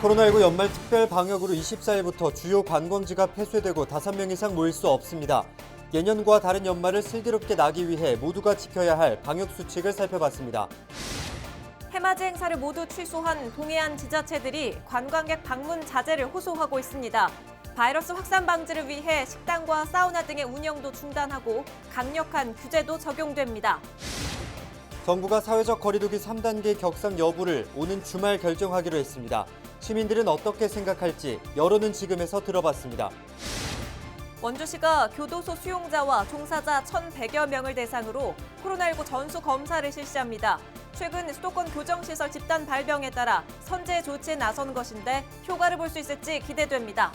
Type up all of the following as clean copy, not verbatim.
코로나19 연말 특별 방역으로 24일부터 주요 관광지가 폐쇄되고 5명 이상 모일 수 없습니다. 예년과 다른 연말을 슬기롭게 나기 위해 모두가 지켜야 할 방역 수칙을 살펴봤습니다. 해맞이 행사를 모두 취소한 동해안 지자체들이 관광객 방문 자제를 호소하고 있습니다. 바이러스 확산 방지를 위해 식당과 사우나 등의 운영도 중단하고 강력한 규제도 적용됩니다. 정부가 사회적 거리두기 3단계 격상 여부를 오는 주말 결정하기로 했습니다. 시민들은 어떻게 생각할지 여론은 지금에서 들어봤습니다. 원주시가 교도소 수용자와 종사자 1,100여 명을 대상으로 코로나19 전수 검사를 실시합니다. 최근 수도권 교정시설 집단 발병에 따라 선제 조치에 나선 것인데 효과를 볼 수 있을지 기대됩니다.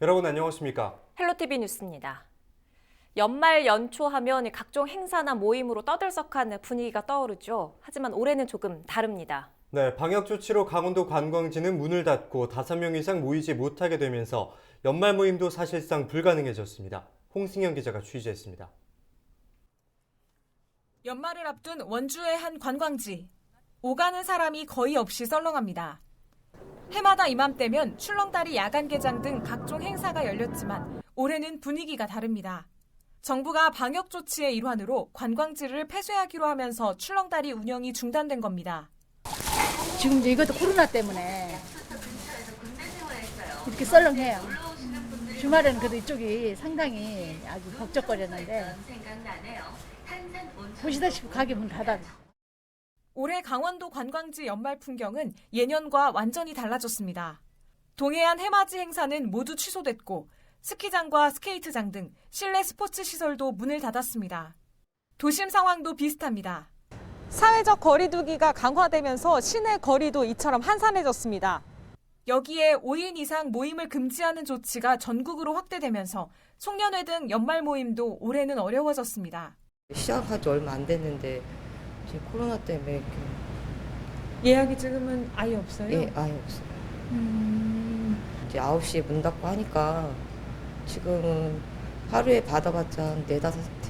여러분 안녕하십니까? 헬로티비 뉴스입니다. 연말 연초하면 각종 행사나 모임으로 떠들썩한 분위기가 떠오르죠. 하지만 올해는 조금 다릅니다. 네, 방역 조치로 강원도 관광지는 문을 닫고 5명 이상 모이지 못하게 되면서 연말 모임도 사실상 불가능해졌습니다. 홍승현 기자가 취재했습니다. 연말을 앞둔 원주의 한 관광지. 오가는 사람이 거의 없이 썰렁합니다. 해마다 이맘때면 출렁다리 야간 개장 등 각종 행사가 열렸지만 올해는 분위기가 다릅니다. 정부가 방역 조치의 일환으로 관광지를 폐쇄하기로 하면서 출렁다리 운영이 중단된 겁니다. 지금 이제 이것도 코로나 때문에 이렇게 썰렁해요. 주말에는 그래도 이쪽이 상당히 아주 벅적거렸는데 보시다시피 가게 문 닫았네. 올해 강원도 관광지 연말 풍경은 예년과 완전히 달라졌습니다. 동해안 해맞이 행사는 모두 취소됐고 스키장과 스케이트장 등 실내 스포츠 시설도 문을 닫았습니다. 도심 상황도 비슷합니다. 사회적 거리두기가 강화되면서 시내 거리도 이처럼 한산해졌습니다. 여기에 5인 이상 모임을 금지하는 조치가 전국으로 확대되면서 송년회 등 연말 모임도 올해는 어려워졌습니다. 시작한 지 얼마 안 됐는데 지금 코로나 때문에 이렇게 예약이 지금은 아예 없어요? 예, 아예 없어요. 이제 9시에 문 닫고 하니까 지금은 하루에 받아봤자 한 4-5대.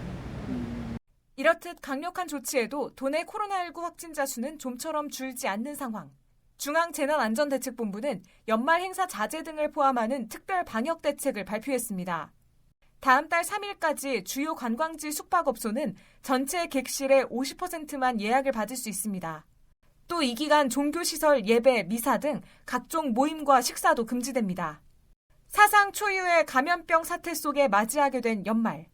이렇듯 강력한 조치에도 도내 코로나19 확진자 수는 좀처럼 줄지 않는 상황. 중앙재난안전대책본부는 연말 행사 자제 등을 포함하는 특별 방역 대책을 발표했습니다. 다음 달 3일까지 주요 관광지 숙박업소는 전체 객실의 50%만 예약을 받을 수 있습니다. 또 이 기간 종교시설, 예배, 미사 등 각종 모임과 식사도 금지됩니다. 사상 초유의 감염병 사태 속에 맞이하게 된 연말.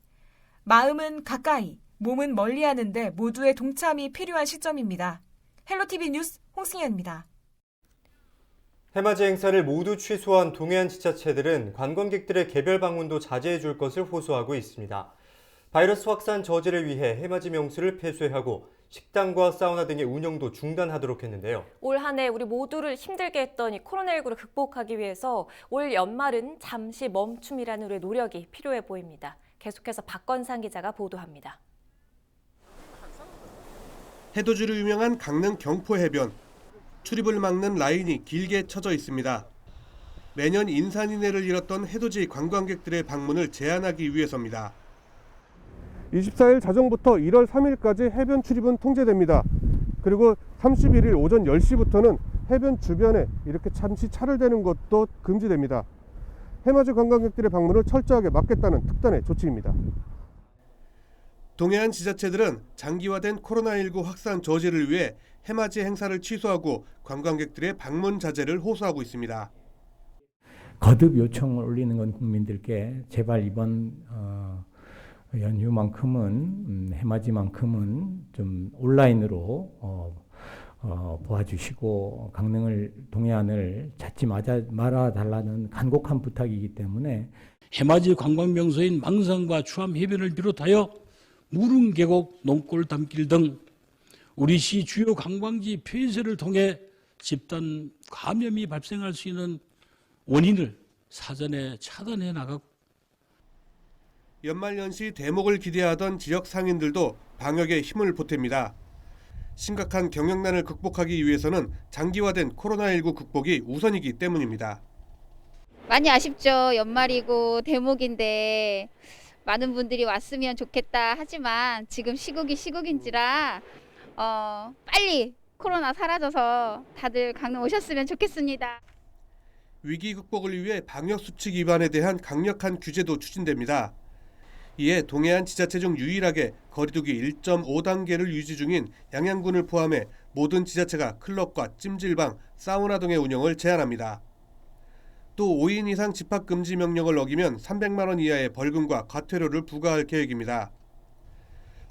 마음은 가까이, 몸은 멀리하는데 모두의 동참이 필요한 시점입니다. 헬로티비 뉴스 홍승현입니다. 해맞이 행사를 모두 취소한 동해안 지자체들은 관광객들의 개별 방문도 자제해 줄 것을 호소하고 있습니다. 바이러스 확산 저지를 위해 해맞이 명수를 폐쇄하고 식당과 사우나 등의 운영도 중단하도록 했는데요. 올 한 해 우리 모두를 힘들게 했던 이 코로나19를 극복하기 위해서 올 연말은 잠시 멈춤이라는 우리의 노력이 필요해 보입니다. 계속해서 박건상 기자가 보도합니다. 해돋이로 유명한 강릉 경포 해변. 출입을 막는 라인이 길게 쳐져 있습니다. 매년 인산인해를 잃었던 해돋이 관광객들의 방문을 제한하기 위해서입니다. 24일 자정부터 1월 3일까지 해변 출입은 통제됩니다. 그리고 31일 오전 10시부터는 해변 주변에 이렇게 잠시 차를 대는 것도 금지됩니다. 해맞이 관광객들의 방문을 철저하게 막겠다는 특단의 조치입니다. 동해안 지자체들은 장기화된 코로나19 확산 저지를 위해 해맞이 행사를 취소하고 관광객들의 방문 자제를 호소하고 있습니다. 거듭 요청을 올리는 건 국민들께 제발 이번 연휴만큼은 해맞이만큼은 좀 온라인으로 도와주시고 동해안을 찾지 말아 달라는 간곡한 부탁이기 때문에 해맞이 관광 명소인 망상과 추암 해변을 비롯하여 무릉 계곡, 농골 담길 등 우리 시 주요 관광지 폐쇄를 통해 집단 감염이 발생할 수 있는 원인을 사전에 차단해 나가고 연말연시 대목을 기대하던 지역 상인들도 방역에 힘을 보탭니다. 심각한 경영난을 극복하기 위해서는 장기화된 코로나19 극복이 우선이기 때문입니다. 많이 아쉽죠. 연말이고 대목인데 많은 분들이 왔으면 좋겠다 하지만 지금 시국인지라 빨리 코로나 사라져서 다들 강릉 오셨으면 좋겠습니다. 위기 극복을 위해 방역 수칙 위반에 대한 강력한 규제도 추진됩니다. 이에 동해안 지자체 중 유일하게 거리두기 1.5단계를 유지 중인 양양군을 포함해 모든 지자체가 클럽과 찜질방, 사우나 등의 운영을 제한합니다. 또 5인 이상 집합 금지 명령을 어기면 300만 원 이하의 벌금과 과태료를 부과할 계획입니다.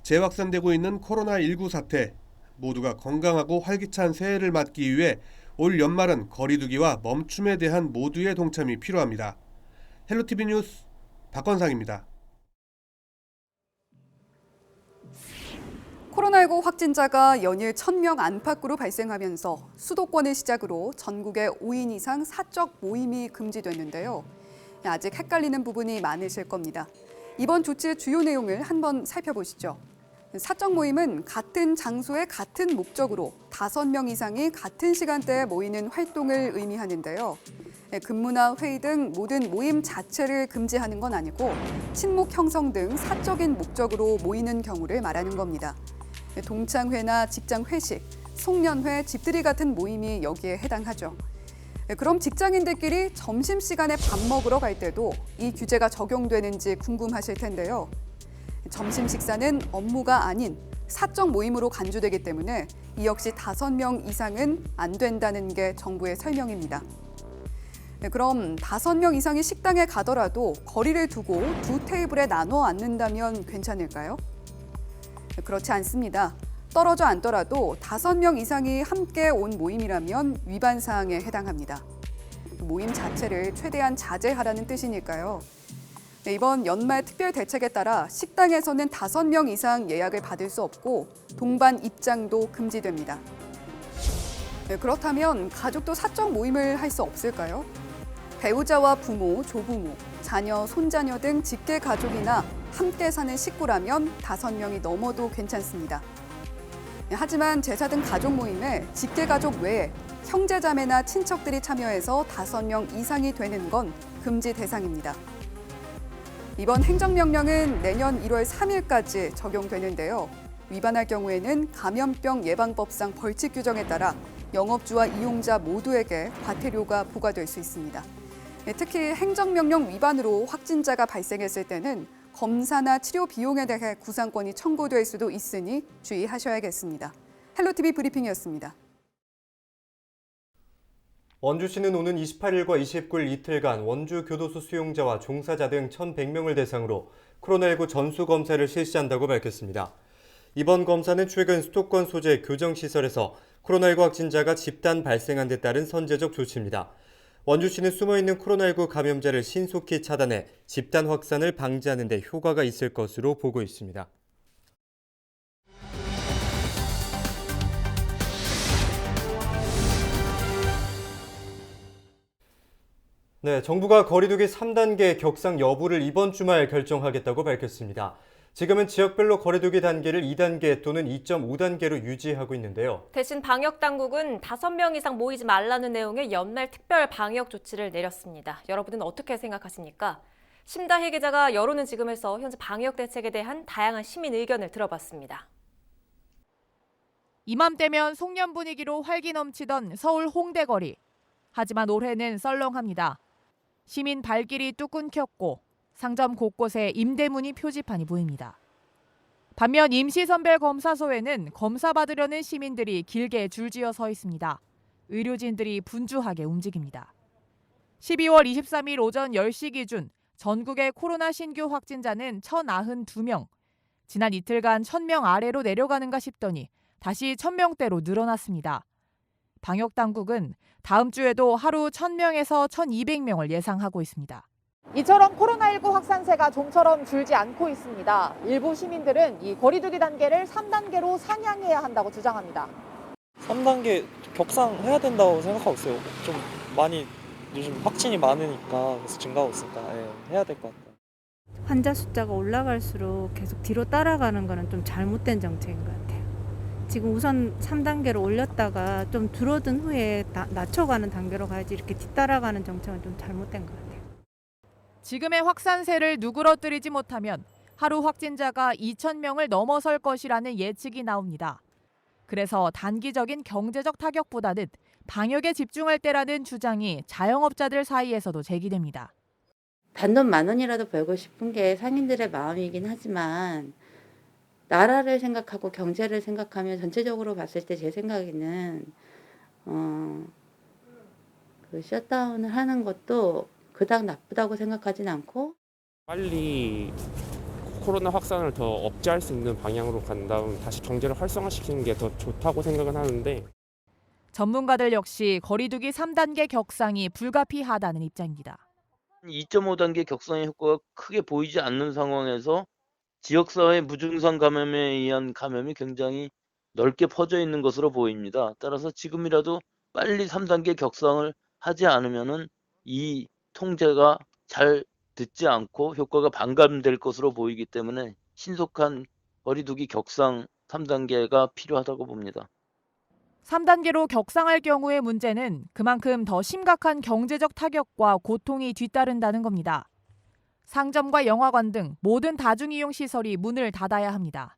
재확산되고 있는 코로나19 사태, 모두가 건강하고 활기찬 새해를 맞기 위해 올 연말은 거리두기와 멈춤에 대한 모두의 동참이 필요합니다. 헬로티비 뉴스 박건상입니다. 코로나19 확진자가 연일 1,000명 안팎으로 발생하면서 수도권을 시작으로 전국에 5인 이상 사적 모임이 금지됐는데요. 아직 헷갈리는 부분이 많으실 겁니다. 이번 조치의 주요 내용을 한번 살펴보시죠. 사적 모임은 같은 장소에 같은 목적으로 5명 이상이 같은 시간대에 모이는 활동을 의미하는데요. 근무나 회의 등 모든 모임 자체를 금지하는 건 아니고 친목 형성 등 사적인 목적으로 모이는 경우를 말하는 겁니다. 동창회나 직장 회식, 송년회, 집들이 같은 모임이 여기에 해당하죠. 그럼 직장인들끼리 점심시간에 밥 먹으러 갈 때도 이 규제가 적용되는지 궁금하실 텐데요. 점심 식사는 업무가 아닌 사적 모임으로 간주되기 때문에 이 역시 5명 이상은 안 된다는 게 정부의 설명입니다. 그럼 5명 이상이 식당에 가더라도 거리를 두고 2 테이블에 나눠 앉는다면 괜찮을까요? 그렇지 않습니다. 떨어져 앉더라도 5명 이상이 함께 온 모임이라면 위반 사항에 해당합니다. 모임 자체를 최대한 자제하라는 뜻이니까요. 이번 연말 특별 대책에 따라 식당에서는 5명 이상 예약을 받을 수 없고 동반 입장도 금지됩니다. 그렇다면 가족도 사적 모임을 할 수 없을까요? 배우자와 부모, 조부모, 자녀, 손자녀 등 직계 가족이나 함께 사는 식구라면 5명이 넘어도 괜찮습니다. 하지만 제사 등 가족 모임에 직계 가족 외에 형제자매나 친척들이 참여해서 5명 이상이 되는 건 금지 대상입니다. 이번 행정명령은 내년 1월 3일까지 적용되는데요. 위반할 경우에는 감염병 예방법상 벌칙 규정에 따라 영업주와 이용자 모두에게 과태료가 부과될 수 있습니다. 특히 행정명령 위반으로 확진자가 발생했을 때는 검사나 치료 비용에 대해 구상권이 청구될 수도 있으니 주의하셔야겠습니다. 헬로티비 브리핑이었습니다. 원주시는 오는 28일과 29일 이틀간 원주 교도소 수용자와 종사자 등 1,100명을 대상으로 코로나19 전수검사를 실시한다고 밝혔습니다. 이번 검사는 최근 수도권 소재 교정시설에서 코로나19 확진자가 집단 발생한 데 따른 선제적 조치입니다. 원주시는 숨어있는 코로나19 감염자를 신속히 차단해 집단 확산을 방지하는 데 효과가 있을 것으로 보고 있습니다. 네, 정부가 거리두기 3단계 격상 여부를 이번 주말 결정하겠다고 밝혔습니다. 지금은 지역별로 거리두기 단계를 2단계 또는 2.5단계로 유지하고 있는데요. 대신 방역당국은 5명 이상 모이지 말라는 내용의 연말 특별 방역 조치를 내렸습니다. 여러분은 어떻게 생각하십니까? 심다희 기자가 여론은 지금에서 현재 방역 대책에 대한 다양한 시민 의견을 들어봤습니다. 이맘때면 송년 분위기로 활기 넘치던 서울 홍대 거리. 하지만 올해는 썰렁합니다. 시민 발길이 뚝 끊겼고 상점 곳곳에 임대문의 표지판이 보입니다. 반면 임시선별검사소에는 검사 받으려는 시민들이 길게 줄지어 서 있습니다. 의료진들이 분주하게 움직입니다. 12월 23일 오전 10시 기준 전국의 코로나 신규 확진자는 1,092명. 지난 이틀간 1,000명 아래로 내려가는가 싶더니 다시 1,000명대로 늘어났습니다. 방역당국은 다음 주에도 하루 1,000명에서 1,200명을 예상하고 있습니다. 이처럼 코로나19 확산세가 좀처럼 줄지 않고 있습니다. 일부 시민들은 이 거리두기 단계를 3단계로 상향해야 한다고 주장합니다. 3단계 격상해야 된다고 생각하고 있어요. 좀 많이 요즘 확진이 많으니까 그래서 증가하고 있으니까 해야 될 것 같아요. 환자 숫자가 올라갈수록 계속 뒤로 따라가는 거는 좀 잘못된 정책인 것 같아요. 지금 우선 3단계로 올렸다가 좀 줄어든 후에 낮춰가는 단계로 가야지 이렇게 뒤따라가는 정책은 좀 잘못된 것 같아요. 지금의 확산세를 누그러뜨리지 못하면 하루 확진자가 2,000명을 넘어설 것이라는 예측이 나옵니다. 그래서 단기적인 경제적 타격보다는 방역에 집중할 때라는 주장이 자영업자들 사이에서도 제기됩니다. 단돈 10,000원이라도 벌고 싶은 게 상인들의 마음이긴 하지만 나라를 생각하고 경제를 생각하면 전체적으로 봤을 때 제 생각에는 그 셧다운을 하는 것도 그닥 나쁘다고 생각하진 않고 빨리 코로나 확산을 더 억제할 수 있는 방향으로 간 다음 다시 경제를 활성화시키는 게 더 좋다고 생각은 하는데 전문가들 역시 거리두기 3단계 격상이 불가피하다는 입장입니다. 2.5단계 격상의 효과가 크게 보이지 않는 상황에서 지역사회 무증상 감염에 의한 감염이 굉장히 넓게 퍼져 있는 것으로 보입니다. 따라서 지금이라도 빨리 3단계 격상을 하지 않으면은 이 통제가 잘 듣지 않고 효과가 반감될 것으로 보이기 때문에 신속한 거리두기 격상 3단계가 필요하다고 봅니다. 3단계로 격상할 경우의 문제는 그만큼 더 심각한 경제적 타격과 고통이 뒤따른다는 겁니다. 상점과 영화관 등 모든 다중이용 시설이 문을 닫아야 합니다.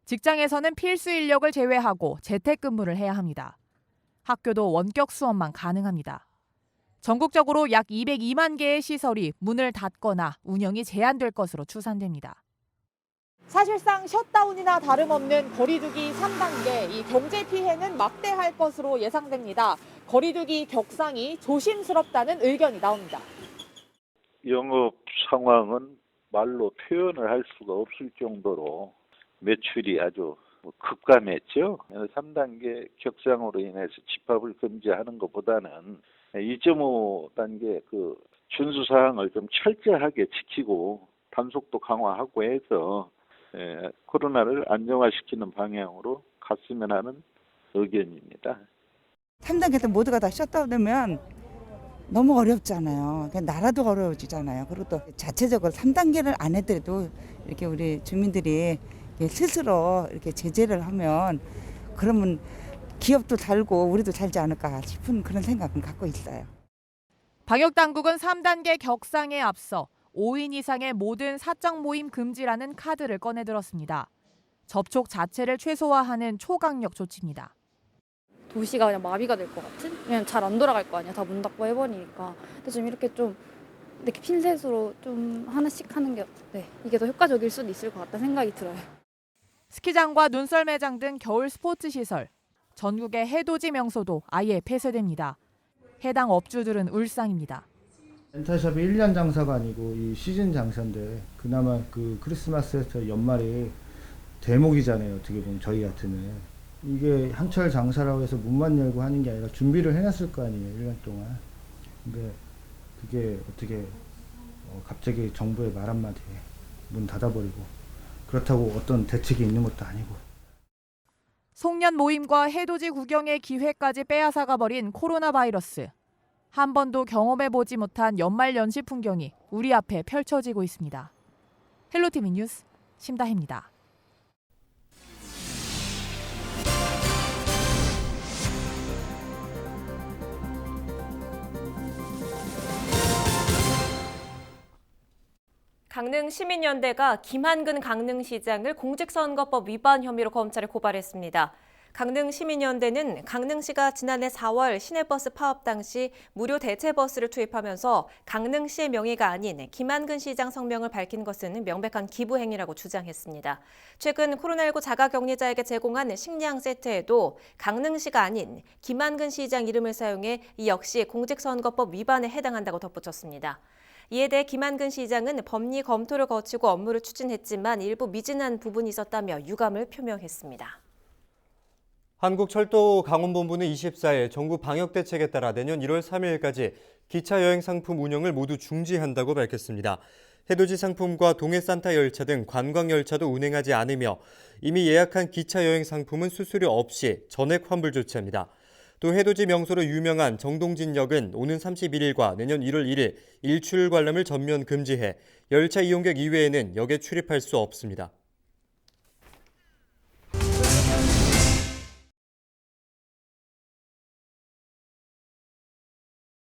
직장에서는 필수 인력을 제외하고 재택근무를 해야 합니다. 학교도 원격 수업만 가능합니다. 전국적으로 약 202만 개의 시설이 문을 닫거나 운영이 제한될 것으로 추산됩니다. 사실상 셧다운이나 다름없는 거리두기 3단계, 이 경제 피해는 막대할 것으로 예상됩니다. 거리두기 격상이 조심스럽다는 의견이 나옵니다. 영업 상황은 말로 표현을 할 수가 없을 정도로 매출이 아주 급감했죠. 3단계 격상으로 인해서 집합을 금지하는 것보다는 2.5단계 그 준수 사항을 좀 철저하게 지키고 단속도 강화하고 해서 코로나를 안정화시키는 방향으로 갔으면 하는 의견입니다. 3단계 때 모두가 다 셧다운되면 너무 어렵잖아요. 나라도 어려워지잖아요. 그리고 또 자체적으로 3단계를 안 해도 이렇게 우리 주민들이 스스로 이렇게 제재를 하면 그러면 기업도 살고 우리도 살지 않을까 싶은 그런 생각은 갖고 있어요. 방역당국은 3단계 격상에 앞서 5인 이상의 모든 사적 모임 금지라는 카드를 꺼내들었습니다. 접촉 자체를 최소화하는 초강력 조치입니다. 도시가 그냥 마비가 될 것 같은? 그냥 잘 안 돌아갈 거 아니야. 다 문 닫고 해버리니까. 근데 좀 이렇게 핀셋으로 좀 하나씩 하는 게 이게 더 효과적일 수도 있을 것 같다는 생각이 들어요. 스키장과 눈썰 매장 등 겨울 스포츠 시설, 전국의 해돋이 명소도 아예 폐쇄됩니다. 해당 업주들은 울상입니다. 렌탈샵이 1년 장사가 아니고 이 시즌 장사인데 그나마 그 크리스마스에서 연말이 대목이잖아요. 어떻게 보면 저희 같으면. 이게 한철 장사라고 해서 문만 열고 하는 게 아니라 준비를 해놨을 거 아니에요. 1년 동안. 근데 그게 어떻게 갑자기 정부의 말 한마디에 문 닫아버리고 그렇다고 어떤 대책이 있는 것도 아니고. 송년 모임과 해돋이 구경의 기회까지 빼앗아가 버린 코로나 바이러스. 한 번도 경험해보지 못한 연말 연시 풍경이 우리 앞에 펼쳐지고 있습니다. 헬로티비 뉴스 심다혜입니다. 강릉시민연대가 김한근 강릉시장을 공직선거법 위반 혐의로 검찰에 고발했습니다. 강릉시민연대는 강릉시가 지난해 4월 시내버스 파업 당시 무료 대체버스를 투입하면서 강릉시의 명의가 아닌 김한근 시장 성명을 밝힌 것은 명백한 기부 행위라고 주장했습니다. 최근 코로나19 자가격리자에게 제공한 식량 세트에도 강릉시가 아닌 김한근 시장 이름을 사용해 이 역시 공직선거법 위반에 해당한다고 덧붙였습니다. 이에 대해 김한근 시장은 법리 검토를 거치고 업무를 추진했지만 일부 미진한 부분이 있었다며 유감을 표명했습니다. 한국철도강원본부는 24일 정부 방역대책에 따라 내년 1월 3일까지 기차 여행 상품 운영을 모두 중지한다고 밝혔습니다. 해돋이 상품과 동해 산타 열차 등 관광 열차도 운행하지 않으며 이미 예약한 기차 여행 상품은 수수료 없이 전액 환불 조치합니다. 또 해돋이 명소로 유명한 정동진역은 오는 31일과 내년 1월 1일 일출 관람을 전면 금지해 열차 이용객 이외에는 역에 출입할 수 없습니다.